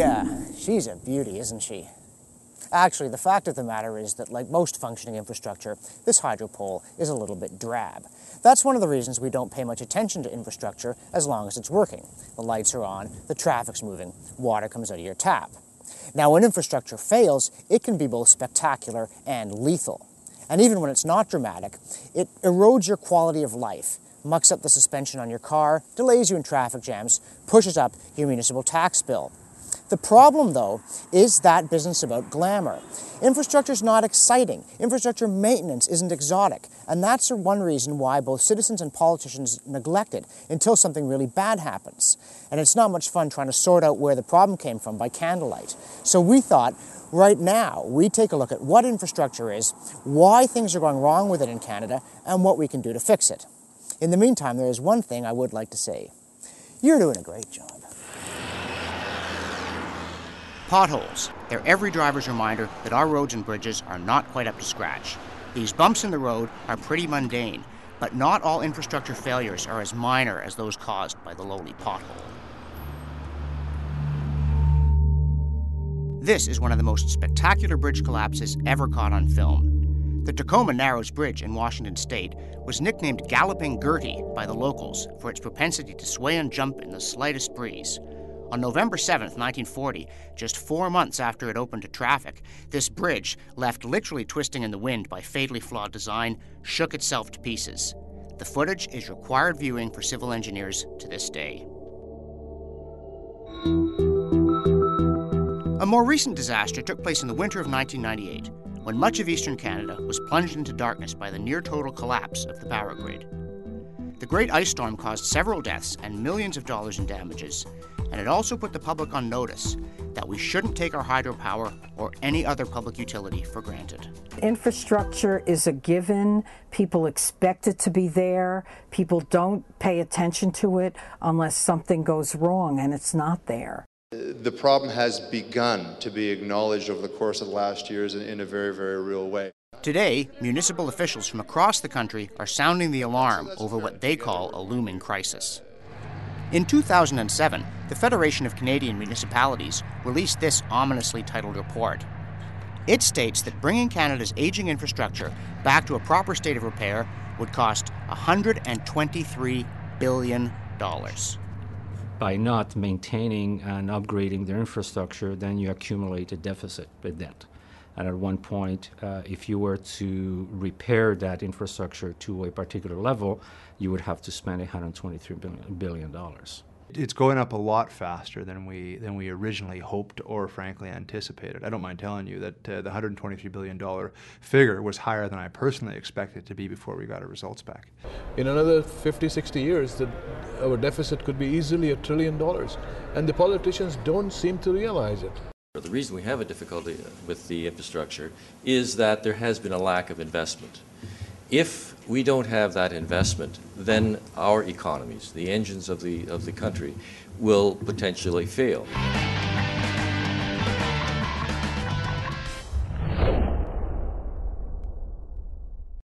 Yeah, she's a beauty, isn't she? Actually, the fact of the matter is that, like most functioning infrastructure, this hydro pole is a little bit drab. That's one of the reasons we don't pay much attention to infrastructure as long as it's working. The lights are on, the traffic's moving, water comes out of your tap. Now, when infrastructure fails, it can be both spectacular and lethal. And even when it's not dramatic, it erodes your quality of life, mucks up the suspension on your car, delays you in traffic jams, pushes up your municipal tax bill. The problem, though, is that business about glamour. Infrastructure's not exciting. Infrastructure maintenance isn't exotic. And that's one reason why both citizens and politicians neglect it until something really bad happens. And it's not much fun trying to sort out where the problem came from by candlelight. So we thought, right now, we'd take a look at what infrastructure is, why things are going wrong with it in Canada, and what we can do to fix it. In the meantime, there is one thing I would like to say. You're doing a great job. Potholes. They're every driver's reminder that our roads and bridges are not quite up to scratch. These bumps in the road are pretty mundane, but not all infrastructure failures are as minor as those caused by the lowly pothole. This is one of the most spectacular bridge collapses ever caught on film. The Tacoma Narrows Bridge in Washington State was nicknamed Galloping Gertie by the locals for its propensity to sway and jump in the slightest breeze. On November 7, 1940, just 4 months after it opened to traffic, this bridge, left literally twisting in the wind by fatally flawed design, shook itself to pieces. The footage is required viewing for civil engineers to this day. A more recent disaster took place in the winter of 1998, when much of eastern Canada was plunged into darkness by the near-total collapse of the power grid. The Great Ice Storm caused several deaths and millions of dollars in damages, and it also put the public on notice that we shouldn't take our hydropower or any other public utility for granted. Infrastructure is a given. People expect it to be there. People don't pay attention to it unless something goes wrong and it's not there. The problem has begun to be acknowledged over the course of the last years in a very, very real way. Today, municipal officials from across the country are sounding the alarm over what they call a looming crisis. In 2007, the Federation of Canadian Municipalities released this ominously titled report. It states that bringing Canada's aging infrastructure back to a proper state of repair would cost $123 billion. By not maintaining and upgrading their infrastructure, then you accumulate a deficit, a debt. And at one point, if you were to repair that infrastructure to a particular level, you would have to spend $123 billion. It's going up a lot faster than we originally hoped or frankly anticipated. I don't mind telling you that the $123 billion figure was higher than I personally expected it to be before we got our results back. In another 50, 60 years, our deficit could be easily $1 trillion, and the politicians don't seem to realize it. The reason we have a difficulty with the infrastructure is that there has been a lack of investment. If we don't have that investment, then our economies, the engines of the country, will potentially fail.